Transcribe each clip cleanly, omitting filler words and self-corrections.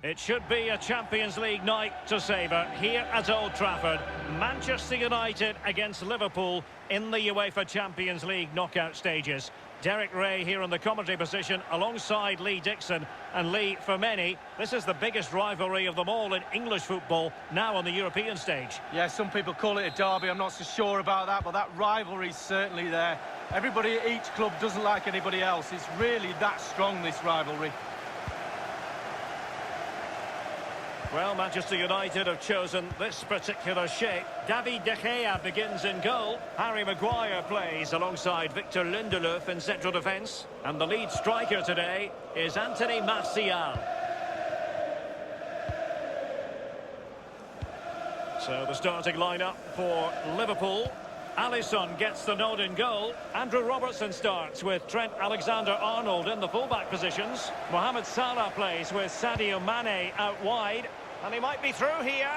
It should be a Champions League night to savour here at Old Trafford. Manchester United against Liverpool in the UEFA Champions League knockout stages. Derek Ray here in the commentary position alongside Lee Dixon. And Lee, for many, this is the biggest rivalry of them all in English football, now on the European stage. Yeah, some people call it a derby. I'm not so sure about that, but that rivalry's certainly there. Everybody at each club doesn't like anybody else. It's really that strong, this rivalry. Well, Manchester United have chosen this particular shape. David De Gea begins in goal. Harry Maguire plays alongside Victor Lindelöf in central defence. And the lead striker today is Anthony Martial. So the starting lineup for Liverpool. Alisson gets the nod in goal. Andrew Robertson starts with Trent Alexander-Arnold in the fullback positions. Mohamed Salah plays with Sadio Mane out wide. And he might be through here.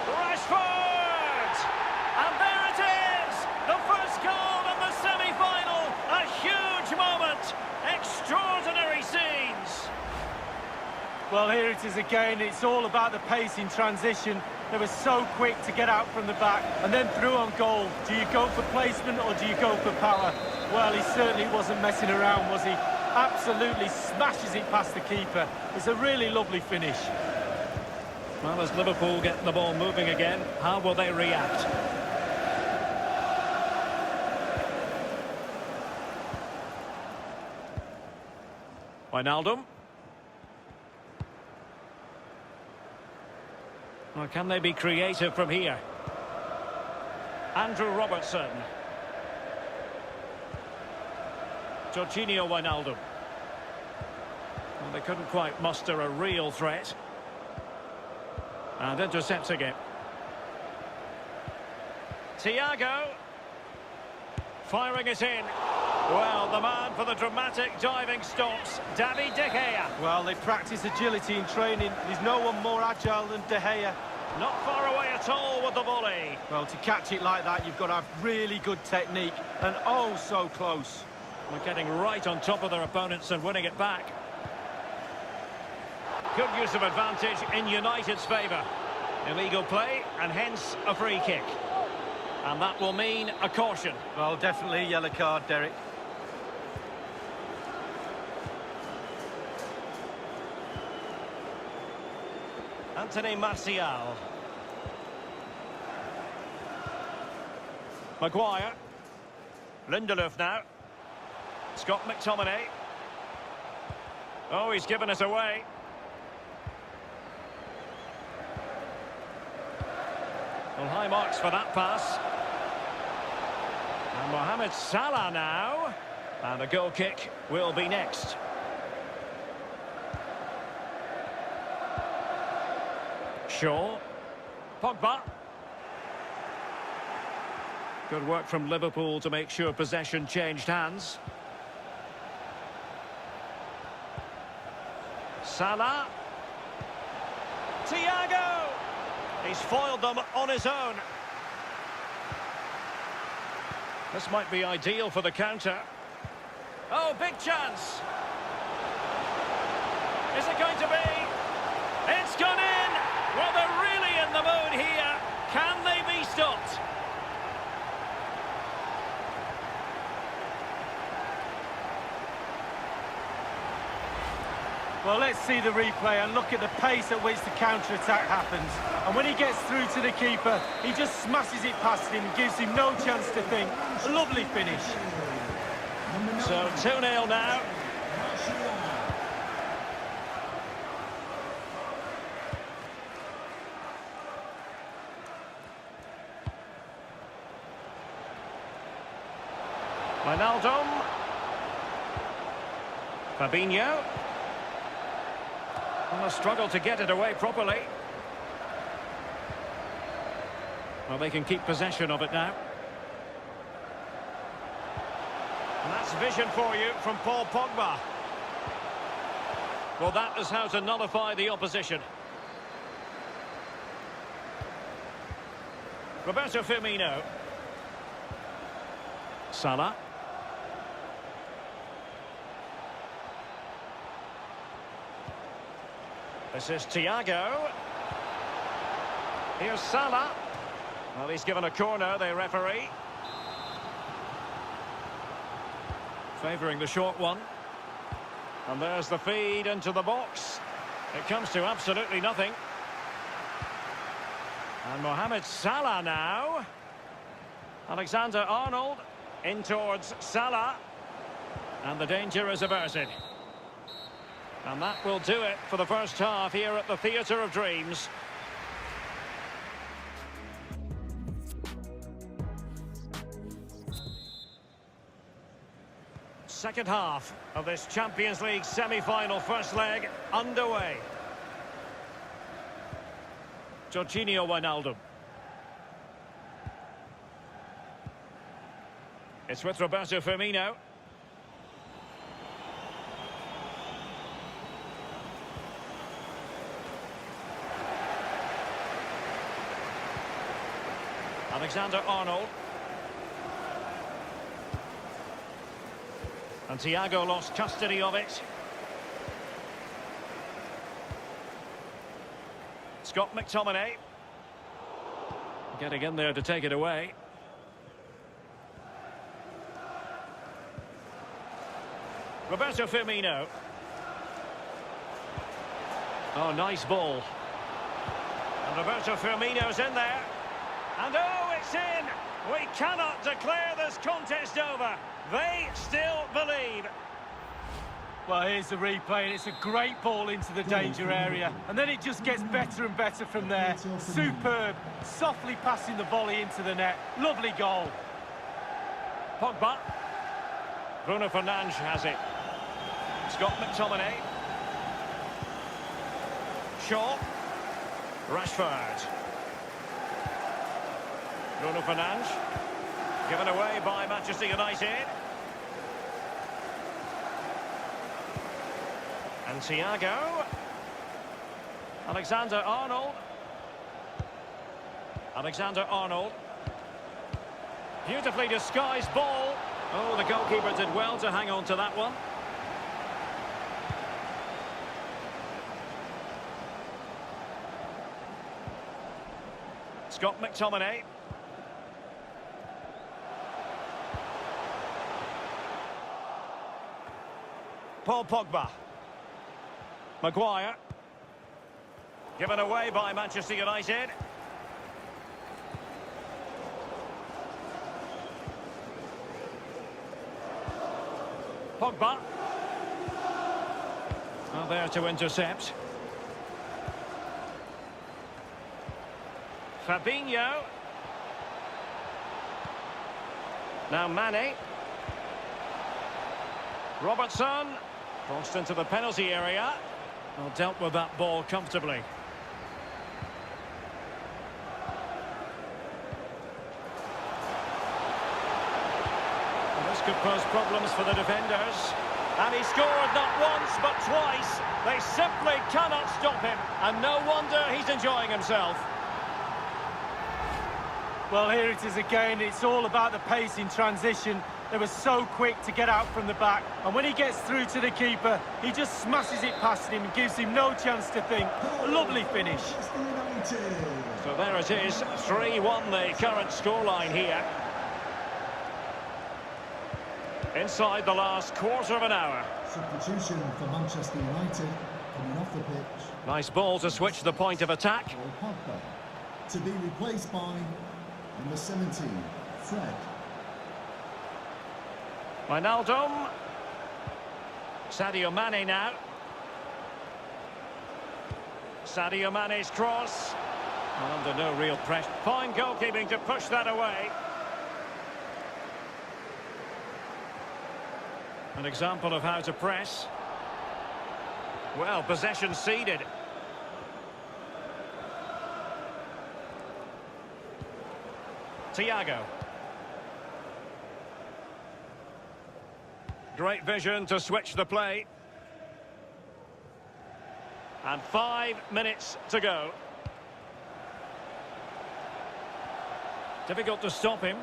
Rashford! And there it is! The first goal in the semi-final. A huge moment. Extraordinary scenes. Well, here it is again. It's all about the pace in transition. They were so quick to get out from the back and then through on goal. Do you go for placement or do you go for power? Well, he certainly wasn't messing around, was he? Absolutely smashes it past the keeper. It's a really lovely finish. Well, as Liverpool get the ball moving again, how will they react? Wijnaldum. Well, can they be creative from here? Andrew Robertson. Jorginho Wijnaldum. Well, they couldn't quite muster a real threat. And intercepting it. Thiago. Firing it in. Well, the man for the dramatic diving stops, David De Gea. Well, they practice agility in training. There's no one more agile than De Gea. Not far away at all with the volley. Well, to catch it like that, you've got to have really good technique. And oh, so close. We're getting right on top of their opponents and winning it back. Good use of advantage in United's favour. Illegal play and hence a free kick. And that will mean a caution. Well, definitely a yellow card, Derek. Anthony Martial. Maguire. Lindelöf now. Scott McTominay. Oh, he's given us away. Well, high marks for that pass. And Mohamed Salah now. And the goal kick will be next. Shaw. Pogba. Good work from Liverpool to make sure possession changed hands. Salah. Thiago. He's foiled them on his own. This might be ideal for the counter. Oh, big chance. Is it going to be? It's gone in. Well, they're really in the mood here. Can they be stopped? Well, let's see the replay and look at the pace at which the counter-attack happens. And when he gets through to the keeper, he just smashes it past him, gives him no chance to think. A lovely finish. So 2-0 now. Wijnaldum. Fabinho. Well, a struggle to get it away properly. Well, they can keep possession of it now. And that's vision for you from Paul Pogba. Well, that is how to nullify the opposition. Roberto Firmino. Salah. This is Thiago. Here's Salah. Well, he's given a corner, the referee. Favouring the short one. And there's the feed into the box. It comes to absolutely nothing. And Mohamed Salah now. Alexander-Arnold in towards Salah. And the danger is averted. And that will do it for the first half here at the Theatre of Dreams. Second half of this Champions League semi-final first leg underway. Jorginho Wijnaldum. It's with Roberto Firmino. Alexander-Arnold. And Thiago lost custody of it. Scott McTominay. Getting in there to take it away. Roberto Firmino. Oh, nice ball. And Roberto Firmino's in there. And oh, it's in! We cannot declare this contest over. They still believe. Well, here's the replay, and it's a great ball into the danger area. And then it just gets better and better from there. Superb. Softly passing the volley into the net. Lovely goal. Pogba. Bruno Fernandes has it. Scott McTominay. Shaw. Rashford. Bruno Fernandes. Given away by Manchester United. And Thiago. Alexander-Arnold. Alexander-Arnold. Beautifully disguised ball. Oh, the goalkeeper did well to hang on to that one. Scott McTominay. Paul Pogba. Maguire. Given away by Manchester United. Pogba. Well, there to intercept. Fabinho. Now Mane. Robertson. Crossed into the penalty area. Well, dealt with that ball comfortably. Well, this could pose problems for the defenders. And he scored not once but twice. They simply cannot stop him. And no wonder he's enjoying himself. Well, here it is again. It's all about the pace in transition. They were so quick to get out from the back. And when he gets through to the keeper, he just smashes it past him and gives him no chance to think. A lovely finish. So there it is, 3-1 the current scoreline here. Inside the last quarter of an hour. Substitution for Manchester United coming off the pitch. Nice ball to switch the point of attack. Paul Pogba to be replaced by number 17, Fred. Wijnaldum. Sadio Mane now. Sadio Mane's cross. Under no real pressure. Fine goalkeeping to push that away. An example of how to press. Well, possession ceded. Thiago. Great vision to switch the play. And 5 minutes to go. Difficult to stop him.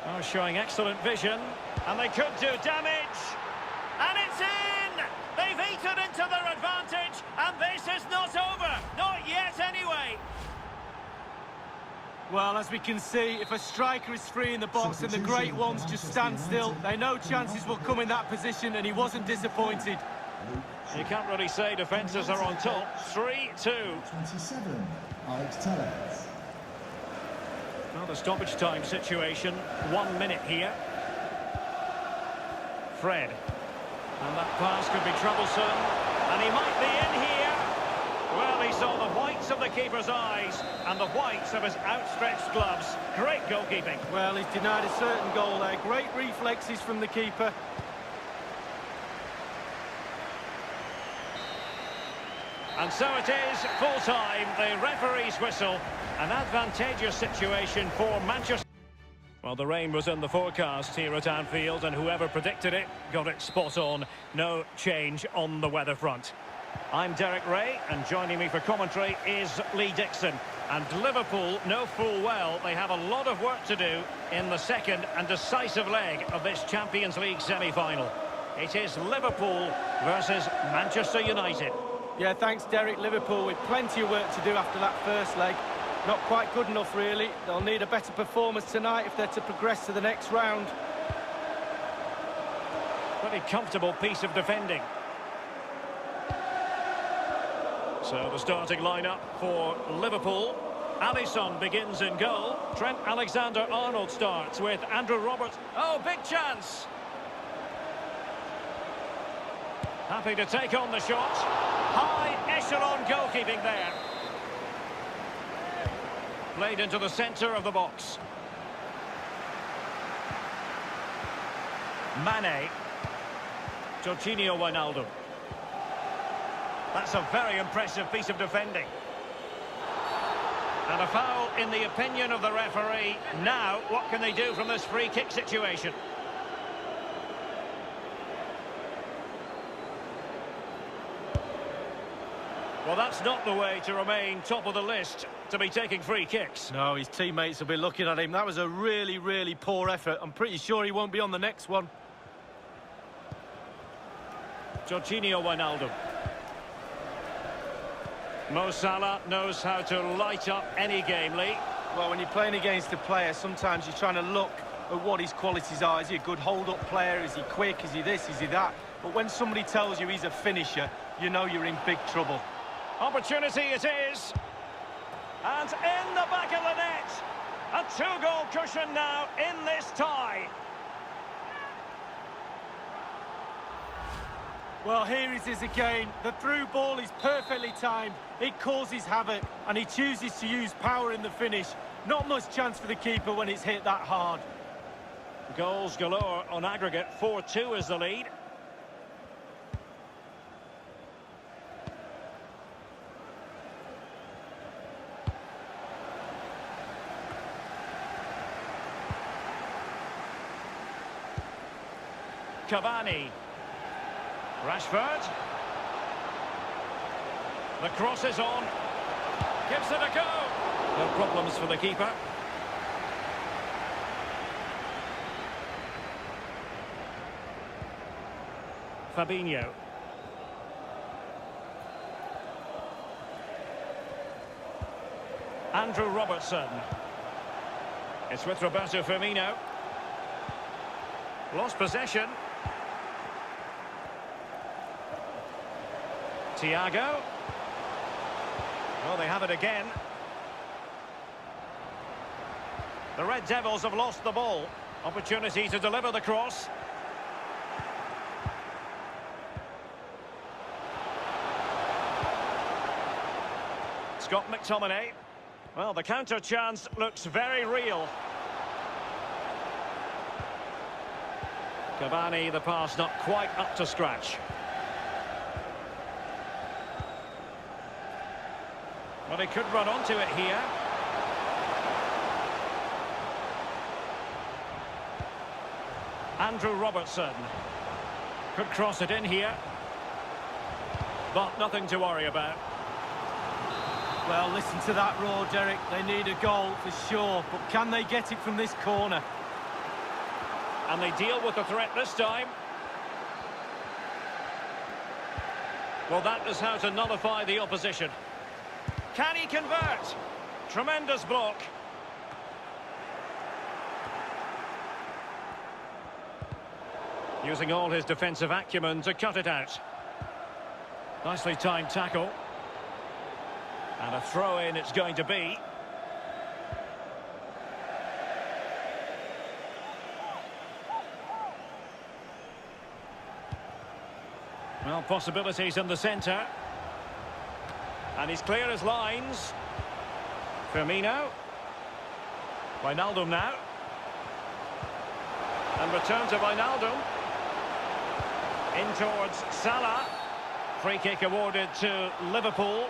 Oh, showing excellent vision. And they could do damage. And it's in! They've eaten into their advantage. And And this is not over. Not yet, anyway. Well, as we can see, if a striker is free in the box and the great ones just stand still, they know chances will come in that position, and he wasn't disappointed. You can't really say defences are on top. 3-2. 27, Alex Tellez. Well, the stoppage time situation, 1 minute here. Fred. And that pass could be troublesome. And he might be in here. Well, he saw the whites of the keeper's eyes and the whites of his outstretched gloves. Great goalkeeping. Well, he's denied a certain goal there. Great reflexes from the keeper. And so it is, full-time, the referee's whistle. An advantageous situation for Manchester. Well, the rain was in the forecast here at Anfield, and whoever predicted it got it spot on. No change on the weather front. I'm Derek Ray, and joining me for commentary is Lee Dixon. And Liverpool know full well they have a lot of work to do in the second and decisive leg of this Champions League semi-final. It is Liverpool versus Manchester United. Yeah, thanks, Derek. Liverpool with plenty of work to do after that first leg. Not quite good enough, really. They'll need a better performance tonight if they're to progress to the next round. Pretty comfortable piece of defending. So the starting lineup for Liverpool. Alisson begins in goal. Trent Alexander-Arnold starts with Andrew Roberts. Oh, big chance! Happy to take on the shot. High echelon goalkeeping there. Played into the centre of the box. Mane. Jorginho Wijnaldum. That's a very impressive piece of defending. And a foul in the opinion of the referee. Now, what can they do from this free kick situation? Well, that's not the way to remain top of the list, to be taking free kicks. No, his teammates will be looking at him. That was a really, really poor effort. I'm pretty sure he won't be on the next one. Jorginho Wijnaldum. Mo Salah knows how to light up any game, Lee. Well, when you're playing against a player, sometimes you're trying to look at what his qualities are. Is he a good hold-up player? Is he quick? Is he this? Is he that? But when somebody tells you he's a finisher, you know you're in big trouble. Opportunity it is. And in the back of the net. A two-goal cushion now in this tie. Well, here it is again. The through ball is perfectly timed. It causes havoc, and he chooses to use power in the finish. Not much chance for the keeper when it's hit that hard. Goals galore on aggregate. 4-2 is the lead. Cavani. Rashford. The cross is on. Gives it a go. No problems for the keeper. Fabinho. Andrew Robertson. It's with Roberto Firmino. Lost possession. Thiago. Well, they have it again. The Red Devils have lost the ball. Opportunity to deliver the cross. Scott McTominay. Well, the counter chance looks very real. Cavani, the pass not quite up to scratch. Well, he could run onto it here. Andrew Robertson. Could cross it in here. But nothing to worry about. Well, listen to that roar, Derek. They need a goal for sure, but can they get it from this corner? And they deal with the threat this time. Well, that is how to nullify the opposition. Can he convert? Tremendous block. Using all his defensive acumen to cut it out. Nicely timed tackle. And a throw-in it's going to be. Well, possibilities in the centre. And he's clear as lines. Firmino. Wijnaldum now. And return to Wijnaldum. In towards Salah. Free kick awarded to Liverpool.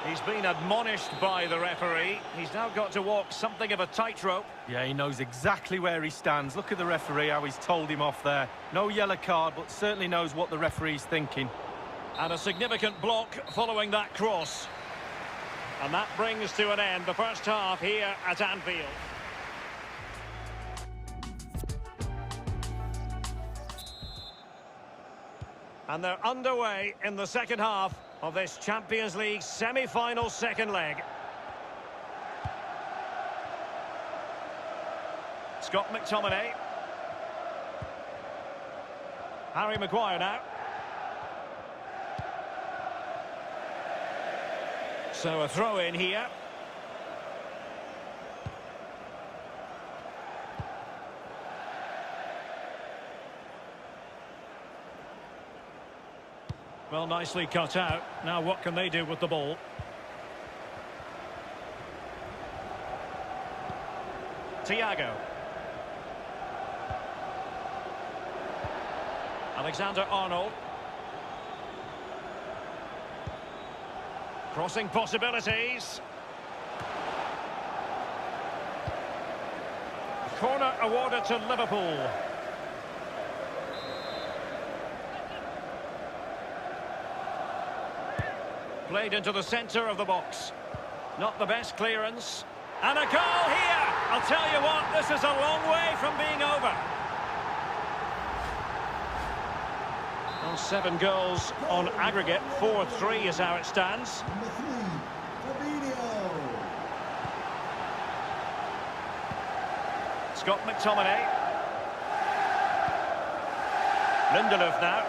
He's been admonished by the referee. He's now got to walk something of a tightrope. Yeah, he knows exactly where he stands. Look at the referee, how he's told him off there. No yellow card, but certainly knows what the referee's thinking. And a significant block following that cross. And that brings to an end the first half here at Anfield. And they're underway in the second half of this Champions League semi-final second leg. Scott McTominay. Harry Maguire now. So a throw in here. Well, nicely cut out. Now what can they do with the ball? Thiago. Alexander-Arnold. Crossing possibilities. Corner awarded to Liverpool. Played into the centre of the box. Not the best clearance. And a goal here! I'll tell you what, this is a long way from being over. Well, 7 goals on aggregate. 4-3 is how it stands. Number 3, Fabinho. Scott McTominay. Lindelof now.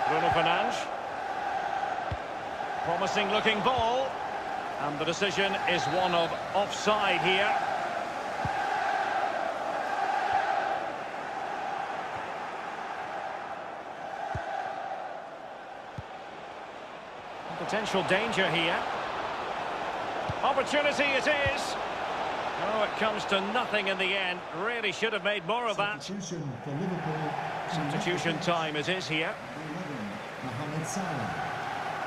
Bruno Fernandes. Promising looking ball. And the decision is one of offside here. Potential danger here. Opportunity it is. Oh, it comes to nothing in the end. Really should have made more of that. Substitution for Liverpool. Substitution time it is here. 11, Mohamed Salah.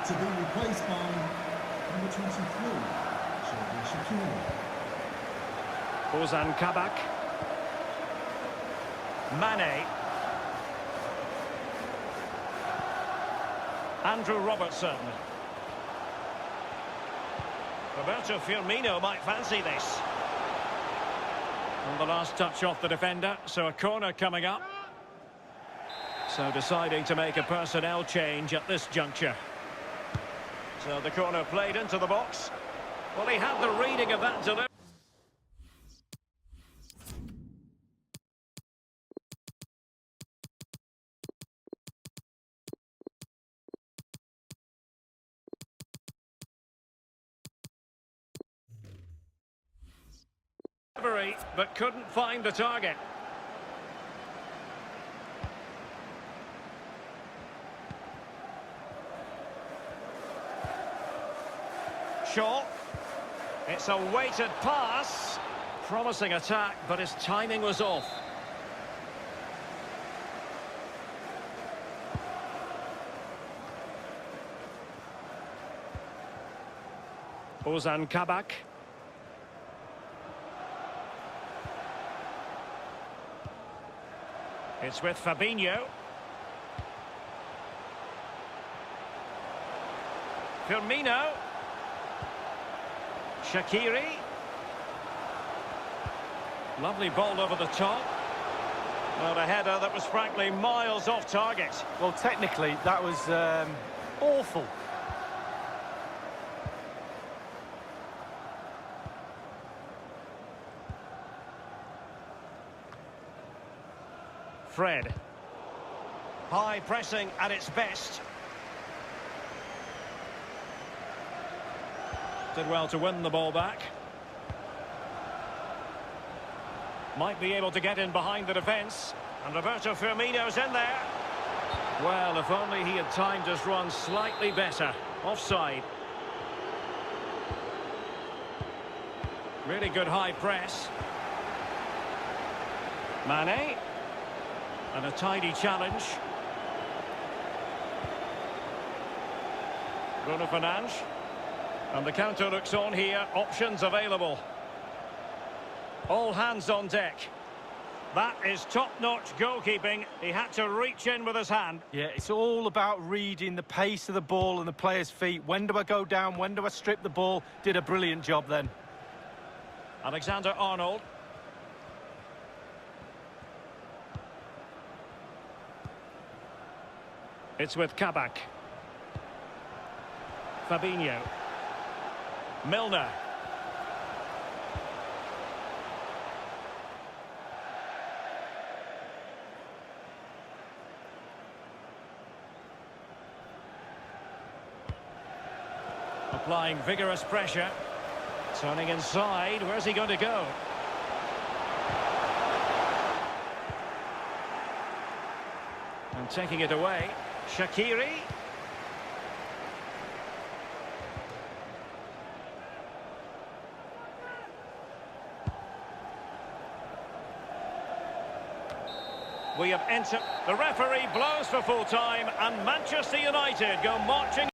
To be replaced by number 23, Shakiri. Ozan Kabak. Mane. Andrew Robertson. Roberto Firmino might fancy this. And the last touch off the defender, so a corner coming up. So deciding to make a personnel change at this juncture. So the corner played into the box. Well, he had the reading of that delivery. But couldn't find the target. Shaw. It's a weighted pass. Promising attack, but his timing was off. Ozan Kabak. It's with Fabinho. Firmino. Shaqiri. Lovely ball over the top. Well, a header that was frankly miles off target. Well, technically, that was awful. Fred. High pressing at its best. Did well to win the ball back. Might be able to get in behind the defence. And Roberto Firmino's in there. Well, if only he had timed his run slightly better. Offside. Really good high press. Mane. And a tidy challenge. Bruno Fernandes. And the counter looks on here. Options available. All hands on deck. That is top-notch goalkeeping. He had to reach in with his hand. Yeah, it's all about reading the pace of the ball and the player's feet. When do I go down? When do I strip the ball? Did a brilliant job then. Alexander-Arnold. It's with Kabak. Fabinho. Milner. Applying vigorous pressure. Turning inside. Where's he going to go? And taking it away. Shaqiri. We have entered. The referee blows for full time and Manchester United go marching.